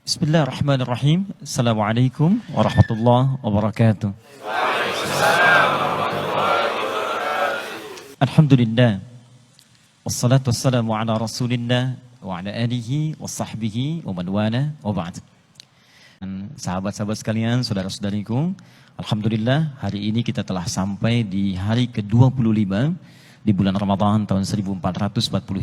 Bismillahirrahmanirrahim. Assalamualaikum warahmatullahi wabarakatuh. Alhamdulillah. Wassalatu wassalamu ala rasulillah wa ala alihi wa sahbihi wa man wala wa ba'd. Sahabat-sahabat sekalian, saudara-saudariku, alhamdulillah hari ini kita telah sampai di hari ke-25 di bulan Ramadan tahun 1440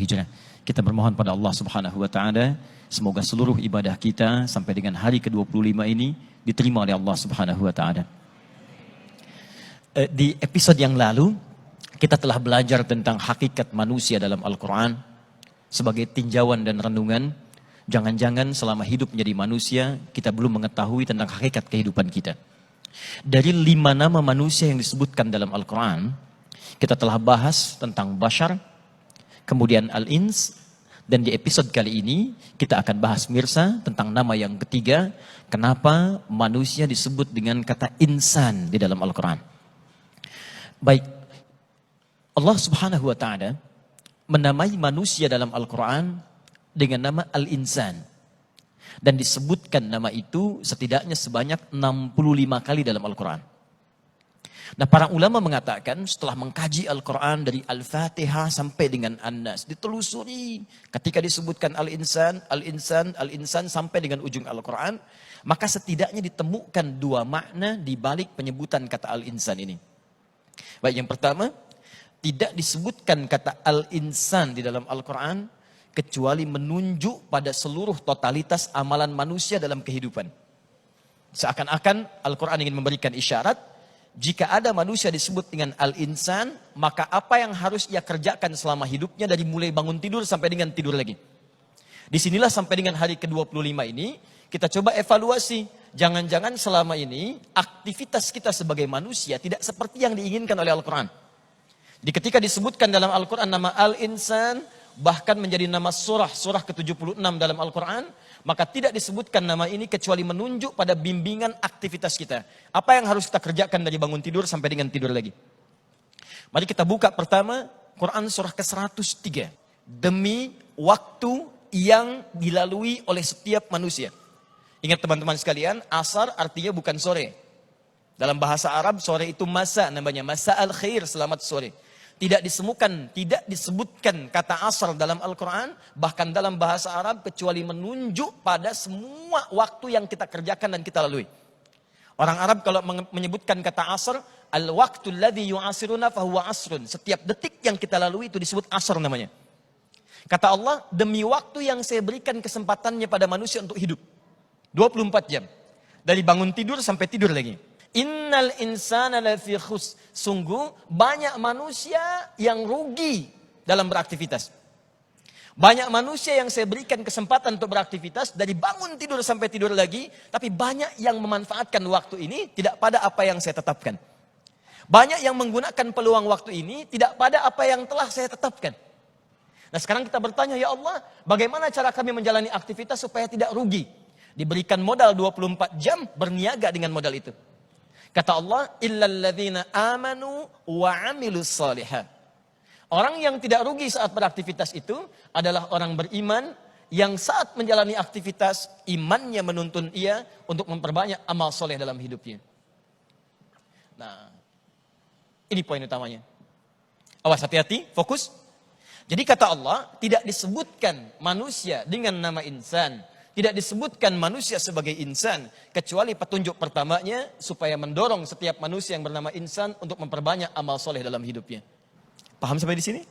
Hijrah. Kita bermohon pada Allah Subhanahu wa taala semoga seluruh ibadah kita sampai dengan hari ke-25 ini diterima oleh Allah Subhanahu wa taala. Di episode yang lalu kita telah belajar tentang hakikat manusia dalam Al-Qur'an sebagai tinjauan dan renungan. Jangan-jangan selama hidup menjadi manusia kita belum mengetahui tentang hakikat kehidupan kita. Dari 5 nama manusia yang disebutkan dalam Al-Qur'an, kita telah bahas tentang Bashar, kemudian Al-Ins, dan di episode kali ini kita akan bahas mirsa tentang nama yang ketiga, kenapa manusia disebut dengan kata insan di dalam Al-Quran. Baik, Allah Subhanahu wa ta'ala menamai manusia dalam Al-Quran dengan nama Al-Insan. Dan disebutkan nama itu setidaknya sebanyak 65 kali dalam Al-Quran. Nah, para ulama mengatakan setelah mengkaji Al-Quran dari Al-Fatihah sampai dengan An-Nas, ditelusuri ketika disebutkan Al-Insan, Al-Insan, Al-Insan sampai dengan ujung Al-Quran, maka setidaknya ditemukan 2 makna di balik penyebutan kata Al-Insan ini. Baik, yang pertama, tidak disebutkan kata Al-Insan di dalam Al-Quran kecuali menunjuk pada seluruh totalitas amalan manusia dalam kehidupan. Seakan-akan Al-Quran ingin memberikan isyarat, jika ada manusia disebut dengan Al-Insan, maka apa yang harus ia kerjakan selama hidupnya dari mulai bangun tidur sampai dengan tidur lagi. Disinilah sampai dengan hari ke-25 ini, kita coba evaluasi. Jangan-jangan selama ini, aktivitas kita sebagai manusia tidak seperti yang diinginkan oleh Al-Quran. Jadi ketika disebutkan dalam Al-Quran nama Al-Insan, bahkan menjadi nama surah ke-76 dalam Al-Quran, maka tidak disebutkan nama ini kecuali menunjuk pada bimbingan aktivitas kita. Apa yang harus kita kerjakan dari bangun tidur sampai dengan tidur lagi. Mari kita buka pertama Quran surah ke-103. Demi waktu yang dilalui oleh setiap manusia. Ingat teman-teman sekalian, asar artinya bukan sore. Dalam bahasa Arab sore itu masa, namanya masa al-khair, selamat sore. Tidak disebutkan kata asar dalam Al-Quran, bahkan dalam bahasa Arab, kecuali menunjuk pada semua waktu yang kita kerjakan dan kita lalui. Orang Arab kalau menyebutkan kata asar, al-waqtu alladhi yu'asiruna fahuwa asrun. Setiap detik yang kita lalui itu disebut asar namanya. Kata Allah, demi waktu yang saya berikan kesempatannya pada manusia untuk hidup. 24 jam. Dari bangun tidur sampai tidur lagi. Innal insana lafi khus. Sungguh banyak manusia yang rugi dalam beraktivitas. Banyak manusia yang saya berikan kesempatan untuk beraktivitas dari bangun tidur sampai tidur lagi, tapi banyak yang memanfaatkan waktu ini tidak pada apa yang saya tetapkan. Banyak yang menggunakan peluang waktu ini tidak pada apa yang telah saya tetapkan. Nah, sekarang kita bertanya, ya Allah, bagaimana cara kami menjalani aktivitas supaya tidak rugi? Diberikan modal 24 jam, berniaga dengan modal itu. Kata Allah, illal ladzina amanu wa 'amilus shalihat. Orang yang tidak rugi saat beraktivitas itu adalah orang beriman yang saat menjalani aktivitas imannya menuntun ia untuk memperbanyak amal soleh dalam hidupnya. Nah, ini poin utamanya. Awas, hati-hati, fokus. Jadi kata Allah, tidak disebutkan manusia dengan nama insan. Tidak disebutkan manusia sebagai insan, kecuali petunjuk pertamanya supaya mendorong setiap manusia yang bernama insan untuk memperbanyak amal soleh dalam hidupnya. Paham sampai di sini?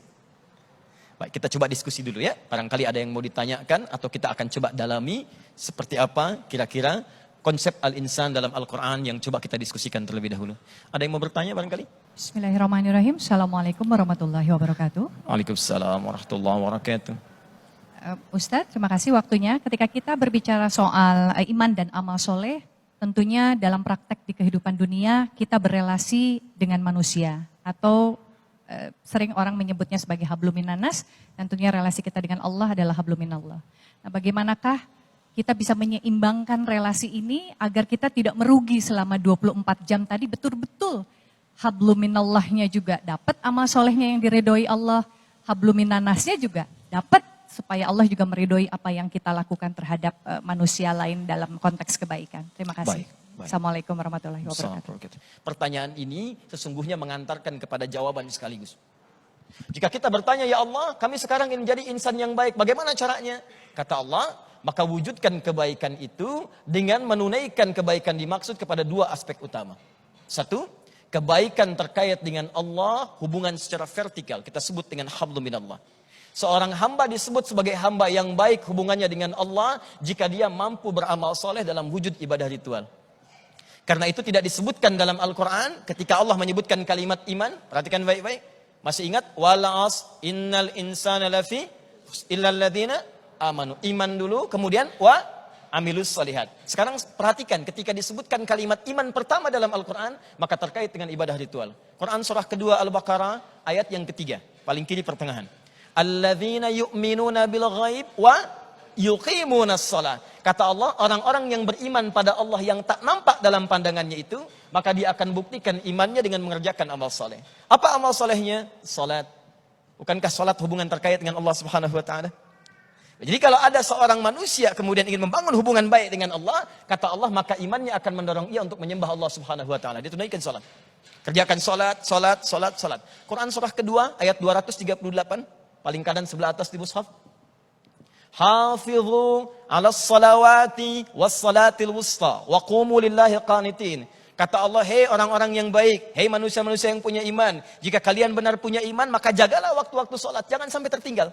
Baik, kita coba diskusi dulu ya. Barangkali ada yang mau ditanyakan atau kita akan coba dalami seperti apa kira-kira konsep al-insan dalam Al-Quran yang coba kita diskusikan terlebih dahulu. Ada yang mau bertanya barangkali? Bismillahirrahmanirrahim. Assalamualaikum warahmatullahi wabarakatuh. Waalaikumsalam warahmatullahi wabarakatuh. Ustadz, terima kasih waktunya. Ketika kita berbicara soal iman dan amal soleh, tentunya dalam praktek di kehidupan dunia kita berelasi dengan manusia. Atau sering orang menyebutnya sebagai habluminanas, tentunya relasi kita dengan Allah adalah habluminallah. Nah, bagaimanakah kita bisa menyeimbangkan relasi ini agar kita tidak merugi selama 24 jam tadi, betul-betul habluminallahnya juga dapat, amal solehnya yang diredoi Allah, habluminanasnya juga dapat supaya Allah juga meridhoi apa yang kita lakukan terhadap manusia lain dalam konteks kebaikan. Terima kasih. Baik. Assalamualaikum warahmatullahi wabarakatuh. Pertanyaan ini sesungguhnya mengantarkan kepada jawaban sekaligus. Jika kita bertanya, ya Allah, kami sekarang ingin menjadi insan yang baik, bagaimana caranya? Kata Allah, maka wujudkan kebaikan itu dengan menunaikan kebaikan dimaksud kepada dua aspek utama. Satu, kebaikan terkait dengan Allah, hubungan secara vertikal, kita sebut dengan hablum minallah. Seorang hamba disebut sebagai hamba yang baik hubungannya dengan Allah jika dia mampu beramal soleh dalam wujud ibadah ritual. Karena itu tidak disebutkan dalam Al-Quran ketika Allah menyebutkan kalimat iman, perhatikan baik-baik. Masih ingat? Wala'as innal insana lafi illal ladhina amanu. Iman dulu, kemudian wa amilus salihat. Sekarang perhatikan ketika disebutkan kalimat iman pertama dalam Al-Quran, maka terkait dengan ibadah ritual. Quran surah kedua Al-Baqarah ayat yang ketiga, paling kiri pertengahan. Alladzina yu'minuna bil ghaib wa yuqimunas shalah. Kata Allah, orang-orang yang beriman pada Allah yang tak nampak dalam pandangannya itu, maka dia akan buktikan imannya dengan mengerjakan amal soleh. Apa amal solehnya? Salat. Bukankah salat hubungan terkait dengan Allah Subhanahu wa taala? Jadi kalau ada seorang manusia kemudian ingin membangun hubungan baik dengan Allah, kata Allah, maka imannya akan mendorong ia untuk menyembah Allah Subhanahu wa taala. Dia tunaikan salat. Kerjakan salat. Quran surah kedua ayat 238, paling kanan sebelah atas di mushaf. Hafidhu 'alas salawati was salatil wusta wa qumu lillahi qanitin. Kata Allah, hei orang-orang yang baik, hei manusia-manusia yang punya iman, jika kalian benar punya iman, maka jagalah waktu-waktu salat, jangan sampai tertinggal.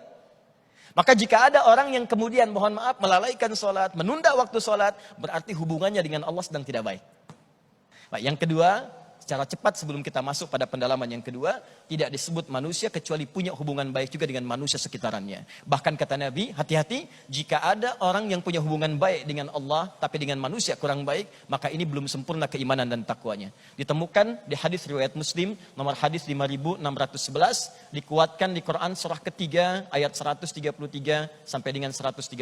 Maka jika ada orang yang kemudian mohon maaf melalaikan salat, menunda waktu salat, berarti hubungannya dengan Allah sedang tidak baik. Baik, yang kedua, secara cepat sebelum kita masuk pada pendalaman yang kedua, tidak disebut manusia kecuali punya hubungan baik juga dengan manusia sekitarnya. Bahkan kata Nabi, hati-hati jika ada orang yang punya hubungan baik dengan Allah tapi dengan manusia kurang baik, maka ini belum sempurna keimanan dan takwanya. Ditemukan di hadis riwayat Muslim nomor hadis 5611, dikuatkan di Quran surah ketiga ayat 133 sampai dengan 134.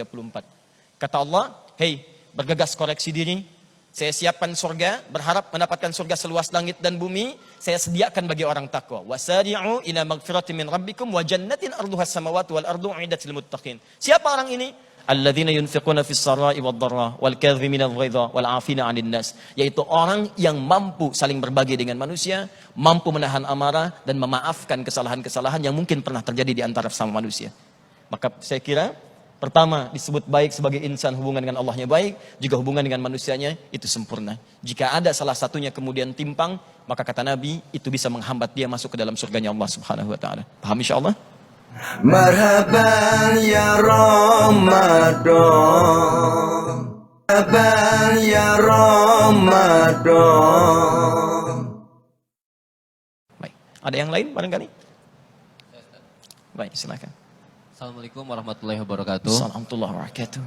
Kata Allah, hei, bergegas koreksi diri. Saya siapkan surga, berharap mendapatkan surga seluas langit dan bumi. Saya sediakan bagi orang takwa. Wasari'u ila magfiratin min rabbikum wa jannatin arduha samawati wal ardu uiddat lil muttaqin. Siapa orang ini? Alladzina yunfiquna fis sarai wad dharra wal kadhimina al-ghaidha wal 'afina 'anil nas. Yaitu orang yang mampu saling berbagi dengan manusia, mampu menahan amarah dan memaafkan kesalahan-kesalahan yang mungkin pernah terjadi di antara sesama manusia. Maka saya kira pertama, disebut baik sebagai insan, hubungan dengan Allahnya baik, juga hubungan dengan manusianya itu sempurna. Jika ada salah satunya kemudian timpang, maka kata Nabi, itu bisa menghambat dia masuk ke dalam surganya Allah Subhanahu wa taala. Paham insyaallah? Marhaban ya Ramadan, marhaban ya Ramadan. Baik, ada yang lain barangkali? Baik, silakan. Assalamualaikum warahmatullahi wabarakatuh. Assalamualaikum warahmatullahi wabarakatuh.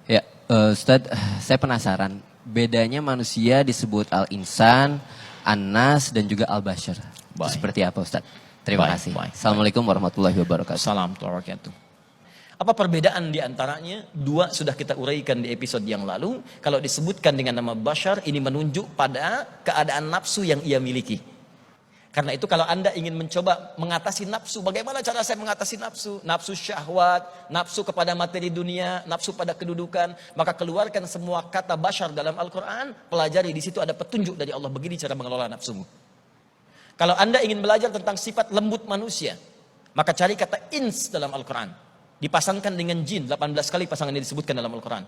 Ya, Ustadz, saya penasaran. Bedanya manusia disebut al-insan, an-nas, dan juga al-bashar. Baik. Seperti apa Ustadz? Terima Baik, kasih. baik. Assalamualaikum warahmatullahi wabarakatuh. Assalamualaikum warahmatullahi wabarakatuh. Apa perbedaan di antaranya? Dua sudah kita uraikan di episode yang lalu. Kalau disebutkan dengan nama bashar, ini menunjuk pada keadaan nafsu yang ia miliki. Karena itu kalau Anda ingin mencoba mengatasi nafsu, bagaimana cara saya mengatasi nafsu? Nafsu syahwat, nafsu kepada materi dunia, nafsu pada kedudukan, maka keluarkan semua kata bashar dalam Al-Quran, pelajari di situ ada petunjuk dari Allah, begini cara mengelola nafsumu. Kalau Anda ingin belajar tentang sifat lembut manusia, maka cari kata ins dalam Al-Quran. Dipasangkan dengan jin, 18 kali pasangan ini disebutkan dalam Al-Quran.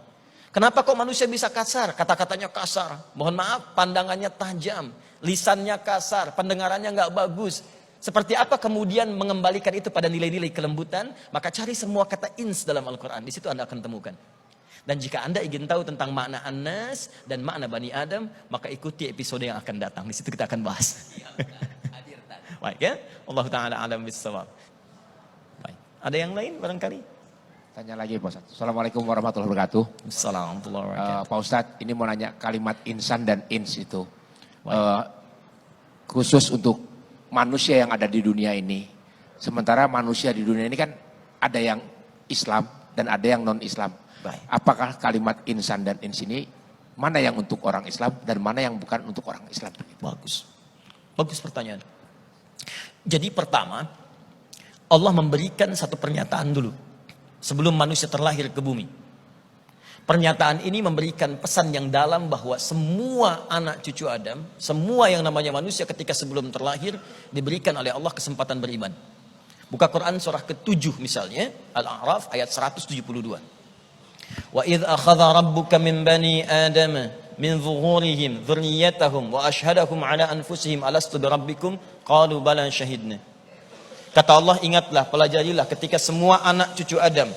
Kenapa kok manusia bisa kasar? Kata-katanya kasar. Mohon maaf, pandangannya tajam. Lisannya kasar, pendengarannya nggak bagus. Seperti apa kemudian mengembalikan itu pada nilai-nilai kelembutan? Maka cari semua kata ins dalam Al-Quran. Di situ Anda akan temukan. Dan jika Anda ingin tahu tentang makna An-Nas dan makna Bani Adam, maka ikuti episode yang akan datang. Di situ kita akan bahas. Baik ya, Allah Ta'ala alam bissawab. Baik. Ada yang lain barangkali? Tanya lagi Pak Ustadz. Assalamualaikum warahmatullahi wabarakatuh. Assalamualaikum warahmatullahi wabarakatuh. Pak Ustadz, ini mau nanya kalimat insan dan ins itu. Khusus untuk manusia yang ada di dunia ini. Sementara manusia di dunia ini kan ada yang Islam dan ada yang non-Islam. Baik. Apakah kalimat insan dan ins ini mana yang untuk orang Islam dan mana yang bukan untuk orang Islam? Bagus. Bagus pertanyaan. Jadi pertama, Allah memberikan satu pernyataan dulu. sebelum manusia terlahir ke bumi. Pernyataan ini memberikan pesan yang dalam bahwa semua anak cucu Adam, semua yang namanya manusia ketika sebelum terlahir diberikan oleh Allah kesempatan beriman. Buka Quran surah ke-7 misalnya, Al-A'raf ayat 172. Wa idh akhadha rabbuka min bani Adam min zuhurihim dzurriyyatahum wa ashhadahum ala anfusihim alastu birabbikum qalu bala syahidna. Kata Allah, ingatlah, pelajarilah ketika semua anak cucu Adam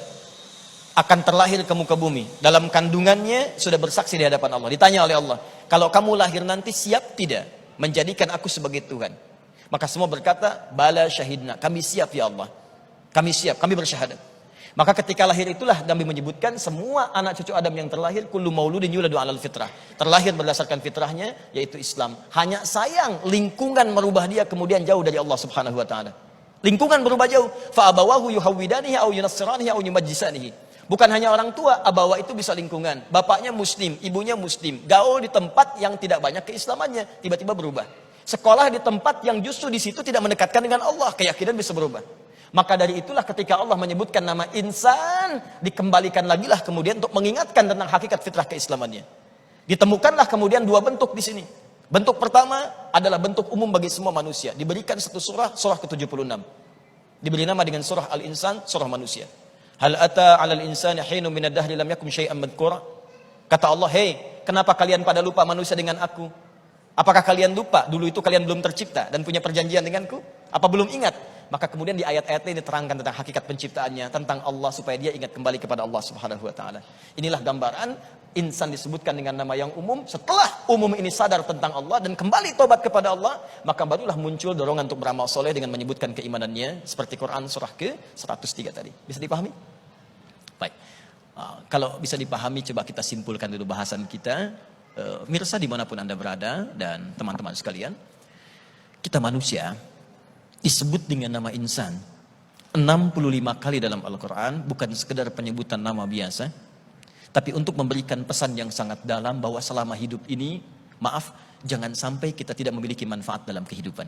akan terlahir ke muka bumi. Dalam kandungannya sudah bersaksi di hadapan Allah. Ditanya oleh Allah, kalau kamu lahir nanti siap tidak menjadikan aku sebagai Tuhan? Maka semua berkata, bala syahidna, kami siap ya Allah. Kami siap, kami bersyahadat. Maka ketika lahir itulah kami menyebutkan semua anak cucu Adam yang terlahir, kullu mauludin yuladu alal fitrah. Terlahir berdasarkan fitrahnya, yaitu Islam. Hanya sayang lingkungan merubah dia kemudian jauh dari Allah subhanahu wa ta'ala. Lingkungan berubah jauh. Fa'abawahu yuhawwidanihi au yunassiranihi au yumajjisanihi. Bukan hanya orang tua, abawa itu bisa lingkungan. Bapaknya muslim, ibunya muslim. Gaul di tempat yang tidak banyak keislamannya, tiba-tiba berubah. Sekolah di tempat yang justru di situ tidak mendekatkan dengan Allah, keyakinan bisa berubah. Maka dari itulah ketika Allah menyebutkan nama insan, dikembalikan lagi lah kemudian untuk mengingatkan tentang hakikat fitrah keislamannya. Ditemukanlah kemudian dua bentuk di sini. Bentuk pertama adalah bentuk umum bagi semua manusia. Diberikan satu surah, surah ke-76. Diberi nama dengan surah Al-Insan, surah manusia. Hal ata 'alal insani hinun minad dahri lam yakun syai'an madhkura. Kata Allah, "Hei, kenapa kalian pada lupa manusia dengan aku? Apakah kalian lupa dulu itu kalian belum tercipta dan punya perjanjian denganku? Apa belum ingat?" Maka kemudian di ayat-ayat ini diterangkan tentang hakikat penciptaannya, tentang Allah supaya dia ingat kembali kepada Allah Subhanahu wa taala. Inilah gambaran insan disebutkan dengan nama yang umum. Setelah umum ini sadar tentang Allah dan kembali tobat kepada Allah, maka barulah muncul dorongan untuk beramal soleh dengan menyebutkan keimanannya seperti Quran surah ke-103 tadi. Bisa dipahami? Baik. Kalau bisa dipahami, coba kita simpulkan dulu bahasan kita. Mirsa dimanapun Anda berada dan teman-teman sekalian, kita manusia disebut dengan nama insan 65 kali dalam Al-Quran, bukan sekedar penyebutan nama biasa, tapi untuk memberikan pesan yang sangat dalam bahwa selama hidup ini, maaf, jangan sampai kita tidak memiliki manfaat dalam kehidupan.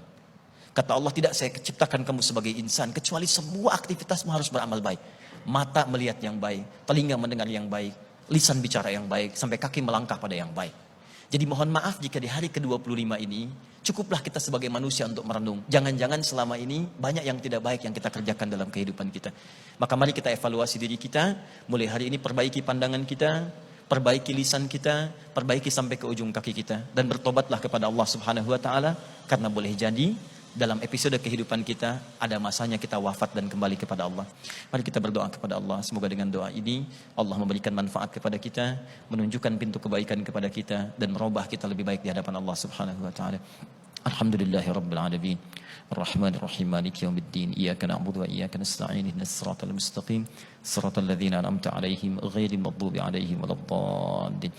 Kata Allah, tidak saya ciptakan kamu sebagai insan, kecuali semua aktivitasmu harus beramal baik. Mata melihat yang baik, telinga mendengar yang baik, lisan bicara yang baik, sampai kaki melangkah pada yang baik. Jadi mohon maaf jika di hari ke-25 ini, cukuplah kita sebagai manusia untuk merenung. Jangan-jangan selama ini banyak yang tidak baik yang kita kerjakan dalam kehidupan kita. Maka mari kita evaluasi diri kita, mulai hari ini perbaiki pandangan kita, perbaiki lisan kita, perbaiki sampai ke ujung kaki kita. Dan bertobatlah kepada Allah Subhanahu wa ta'ala, karena boleh jadi dalam episode kehidupan kita ada masanya kita wafat dan kembali kepada Allah. Mari kita berdoa kepada Allah, semoga dengan doa ini Allah memberikan manfaat kepada kita, menunjukkan pintu kebaikan kepada kita, dan merubah kita lebih baik di hadapan Allah Subhanahu wa taala. Alhamdulillahirabbil alamin. Arrahmanir rahim, maliki yaumiddin. Iyyaka na'budu wa iyyaka nasta'in. Ihdinas siratal mustaqim. Siratal ladzina an'amta 'alaihim ghairil maghdubi 'alaihim waladdallin.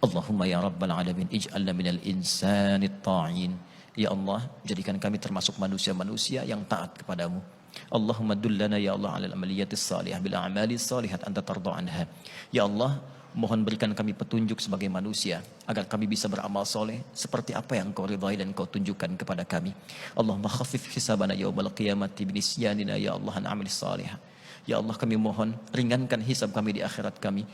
Allahumma ya rabbal alamin, ij'alna minal insanit ta'in. Ya Allah, jadikan kami termasuk manusia-manusia yang taat kepadamu. Allahumma dullana ya Allah alal amaliyatis salihah bil a'malis salihat anta tarda anha. Ya Allah, mohon berikan kami petunjuk sebagai manusia agar kami bisa beramal soleh seperti apa yang kau ridhai dan kau tunjukkan kepada kami. Allahumma khaffif hisabana yaumal qiyamati binisyanina ya Allah an amalis salihah. Ya Allah, kami mohon ringankan hisab kami di akhirat kami